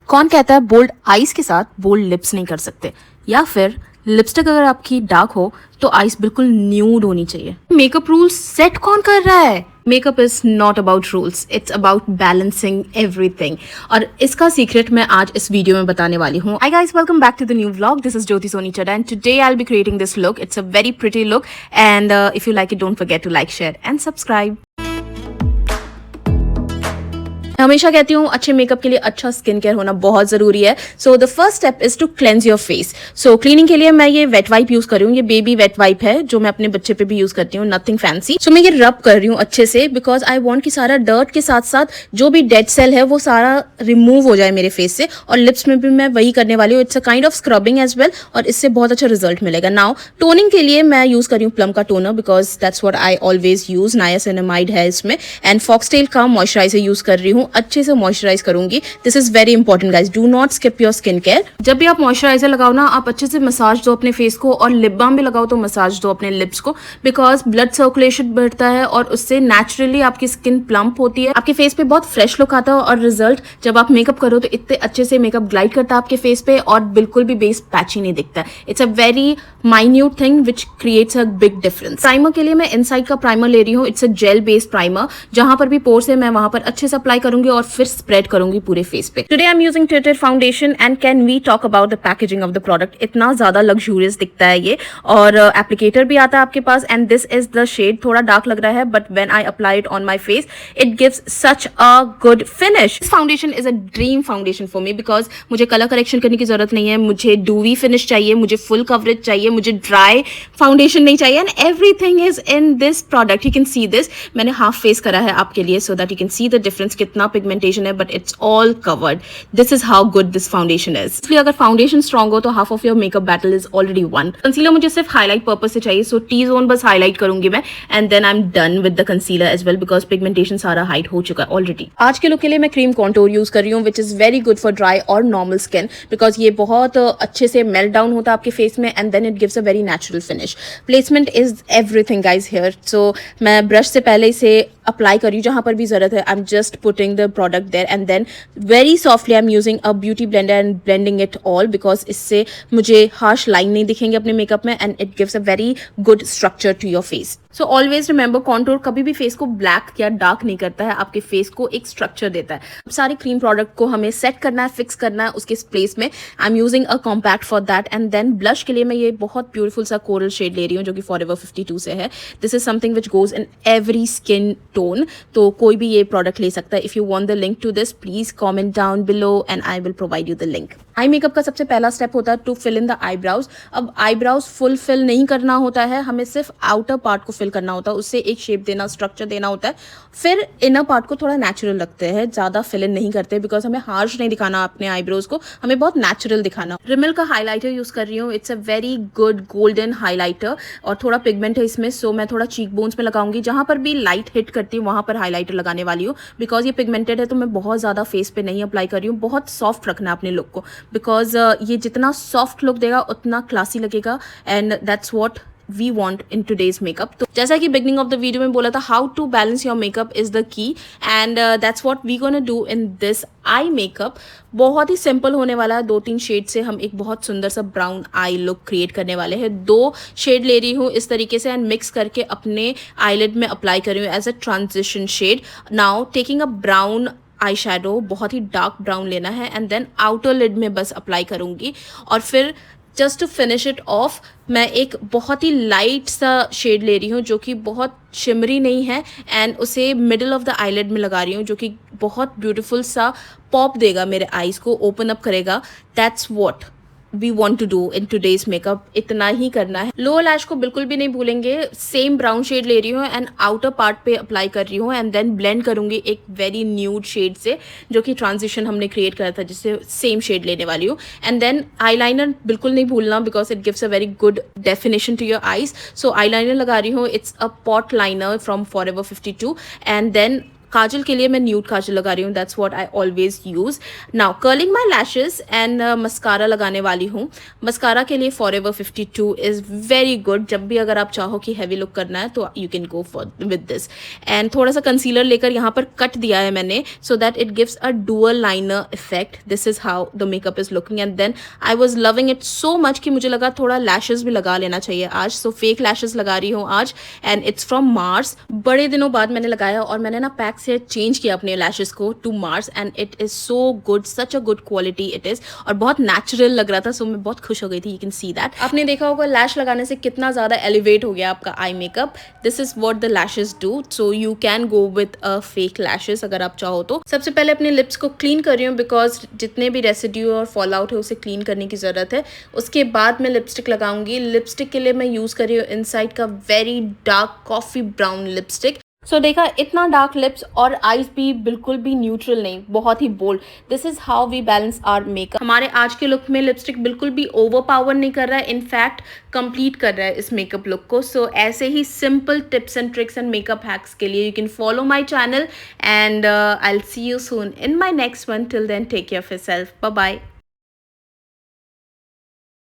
कौन कहता है बोल्ड आईज के साथ बोल्ड लिप्स नहीं कर सकते, या फिर लिपस्टिक अगर आपकी डार्क हो तो आईज बिल्कुल न्यूड होनी चाहिए। मेकअप रूल्स सेट कौन कर रहा है? Makeup is not about rules, it's about balancing everything. और इसका सीक्रेट मैं आज इस वीडियो में बताने वाली हूँ। Hi guys, welcome back to the new vlog. This is Jyoti Soni Chadha and today I will be creating this look. It's a very pretty look and if you like it don't forget to like, share and subscribe. मैं हमेशा कहती हूँ अच्छे makeup के लिए अच्छा skin care होना बहुत जरूरी है। So the first step is to cleanse your face. So cleaning के लिए मैं ये वेट वाइप यूज कर रही हूँ। ये बेबी वेट वाइप है जो मैं अपने बच्चे पे भी यूज करती हूँ, नथिंग फैंसी। सो मैं ये रब कर रही हूँ अच्छे से बिकॉज आई वांट कि सारा डर्ट के साथ साथ जो भी डेड सेल है वो सारा रिमूव हो जाए मेरे फेस से। और लिप्स में भी मैं वही करने वाली हूँ। It's a kind of scrubbing as well और इससे बहुत अच्छा रिजल्ट मिलेगा। नाउ टोनिंग के लिए मैं यूज कर रही हूँ प्लम का toner because that's what I always use. Niacinamide है इसमें एंड फॉक्सटेल का मॉइस्चराइजर यूज कर रही हूँ। अच्छे से मॉइस्चराइज करूंगी। This is very important guys, do not skip your skin care. जब भी आप मॉइस्चराइजर लगाओ ना, आप अच्छे से मसाज दो अपने फेस को, और लिप बाम भी लगाओ तो मसाज दो अपने लिप्स को बिकॉज ब्लड सर्कुलेशन बढ़ता है और उससे नेचुरली आपकी स्किन प्लम्प होती है। आपके फेस पे बहुत फ्रेश लुक आता है और रिजल्ट जब आप मेकअप करो तो इतने अच्छे से मेकअप ग्लाइड करता है आपके फेस पे और बिल्कुल भी बेस पैची नहीं दिखता है। It's a very minute thing which creates a big difference. Primer के लिए मैं इनसाइड का प्राइमर ले रही हूँ। It's a gel based primer. जहां पर भी पोर्स है मैं वहां पर अच्छे से अप्लाई करूंगी और फिर स्प्रेड करूंगी पूरे फेस पे। Today I am using tilted foundation and can we talk about the packaging of the product. इतना ज्यादा लग्जूरियस दिखता है ये और एप्लीकेटर भी आता है आपके पास and this is the shade. थोड़ा डार्क लग रहा है but when I apply it on my face it gives such a good finish. This foundation is a dream foundation for me because मुझे कलर करेक्शन करने की जरूरत नहीं है, मुझे डूवी फिनिश चाहिए, मुझे फुल कवरेज चाहिए, मुझे ड्राई फाउंडेशन नहीं चाहिए and everything is in this product. You can see this, मैंने हाफ फेस करा है आपके लिए so that you can see the difference कितना पिगमेंटेशन है but it's all covered. This is how good this foundation is. इसलिए अगर foundation strong हो तो half of your makeup battle is already won. Concealer मुझे सिर्फ हाईलाइट पर्पस से चाहिए, सो टी जोन बस हाईलाइट करूंगी मैं and then I am done with the concealer as well because pigmentation सारा हाइड हो चुका है ऑलरेडी। आज के लुक के लिए मैं क्रीम कॉन्टोर यूज कर रही हूँ which is very good for dry और नॉर्मल स्किन बिकॉज ये बहुत अच्छे से मेल्ट डाउन होता है आपके फेस में and then it gives a very natural finish. Placement is everything guys here. So मैं ब्रश से पहले इसे अप्लाई कर रही हूँ जहां पर भी जरूरत है। I am just putting the product there and then very softly I am using a beauty blender and blending it all because इससे मुझे हार्श लाइन नहीं दिखेंगे अपने मेकअप में and it gives a very good structure to your face. So always remember contour कभी भी face को black या डार्क नहीं करता है, आपके फेस को एक स्ट्रक्चर देता है। सारे क्रीम प्रोडक्ट को हमें सेट करना है, फिक्स करना है उसके प्लेस में। I am using a compact for that and then blush के लिए मैं ये बहुत ब्यूटीफुल सा कोरल शेड ले रही हूँ जो कि फॉरएवर 52 से है। This is something which goes in every skin tone, तो कोई भी ये प्रोडक्ट ले सकता है। If you want the link to this please comment down below and I will provide you the link. Eye makeup का सबसे पहला स्टेप होता है to fill in the eyebrows. अब आईब्राउज फुल फिल नहीं करना होता है, हमें सिर्फ आउटर पार्ट को फिल करना होता है, उससे एक शेप देना, स्ट्रक्चर देना होता है। फिर इनर पार्ट को थोड़ा नेचुरल रखते हैं, ज्यादा फिल इन नहीं करते बिकॉज हमें हार्श नहीं दिखाना अपने आईब्रोज को, हमें बहुत नेचुरल दिखाना। रिमिल का हाईलाइटर यूज कर रही हूँ। It's a very good golden highlighter और थोड़ा पिगमेंट है इसमें, सो मैं थोड़ा चीक बोन्स में लगाऊंगी। जहां पर भी लाइट हिट करती हूँ वहां पर हाईलाइटर लगाने वाली हूँ बिकॉज ये पिगमेंटेड है तो मैं बहुत ज्यादा फेस पे नहीं अप्लाई कर रही हूँ। बहुत सॉफ्ट रखना है अपने लुक को बिकॉज ये जितना सॉफ्ट लुक देगा उतना क्लासी लगेगा and that's what we want in today's makeup. तो जैसा कि beginning of the video में बोला था, how to balance your makeup is the key and that's what we gonna do in this eye makeup. बहुत ही simple होने वाला है। 2-3 शेड से हम एक बहुत सुंदर सा ब्राउन आई लुक क्रिएट करने वाले हैं। 2 शेड ले रही हूँ इस तरीके से एंड मिक्स करके अपने आईलिड में अप्लाई कर रही हूँ as a transition shade. Now taking a brown eye shadow, बहुत ही डार्क ब्राउन लेना है एंड देन आउटर लिड में बस अप्लाई करूंगी और फिर just to finish it off मैं एक बहुत ही लाइट सा शेड ले रही हूँ जो कि बहुत शिमरी नहीं है एंड उसे मिडल ऑफ द आईलिड में लगा रही हूँ जो कि बहुत ब्यूटीफुल सा पॉप देगा, मेरे आईज को ओपन अप करेगा। That's what we want to do in today's makeup. इतना ही करना है। लोअर लैश को बिल्कुल भी नहीं भूलेंगे। सेम ब्राउन शेड ले रही हूँ एंड आउटर पार्ट पे अप्लाई कर रही हूँ एंड देन ब्लेंड करूंगी एक वेरी न्यूड शेड से जो कि ट्रांजिशन हमने क्रिएट करा था, जिससे सेम शेड लेने वाली हूँ। एंड देन आईलाइनर बिल्कुल नहीं भूलना because it gives a very good definition to your eyes. So eyeliner लगा रही हूँ। It's a pot liner from Forever 52 and then काजल के लिए मैं न्यूड काजल लगा रही हूँ, that's what I always use. Now curling my lashes and mascara लगाने वाली हूँ। मस्कारा के लिए फॉरएवर 52 इज़ वेरी गुड। जब भी अगर आप चाहो कि हैवी लुक करना है तो you can go for with this. And थोड़ा सा कंसीलर लेकर यहाँ पर कट दिया है मैंने, so that it gives a dual liner effect. This is how the makeup is looking and then I was loving it so much कि मुझे लगा थोड़ा लैशेस भी लगा लेना चाहिए आज। सो फेक लैशेस लगा रही हूँ आज एंड इट्स फ्रॉम मार्स। बड़े दिनों बाद मैंने लगाया और मैंने ना पैक से चेंज किया अपने लैशेस को to Mars and it is so good, such a good quality it is, और बहुत नेचुरल लग रहा था। सो मैं बहुत खुश हो गई थी। You can see that. आपने देखा होगा लैश लगाने से कितना ज़्यादा एलिवेट हो गया आपका eye makeup. This is what the lashes do. So you can go with a fake lashes अगर आप चाहो तो। सबसे पहले अपने लिप्स को क्लीन कर रही हूँ बिकॉज जितने भी रेसिड्यू और फॉल आउट है उसे क्लीन करने की ज़रूरत है। उसके बाद मैं लिपस्टिक लगाऊंगी। लिपस्टिक के लिए मैं यूज़ कर रही हूँ इनसाइड का very dark coffee brown lipstick. So देखा, इतना डार्क लिप्स और आईज भी बिल्कुल भी न्यूट्रल नहीं, बहुत ही bold. This is how we balance our makeup. हमारे आज के लुक में लिपस्टिक बिल्कुल भी ओवर पावर नहीं कर रहा है, इनफैक्ट कंप्लीट कर रहा है इस मेकअप लुक को। सो ऐसे ही simple tips and tricks and makeup hacks के लिए you can follow my channel and I will see you soon in my next one. Till then take care of yourself. Bye bye.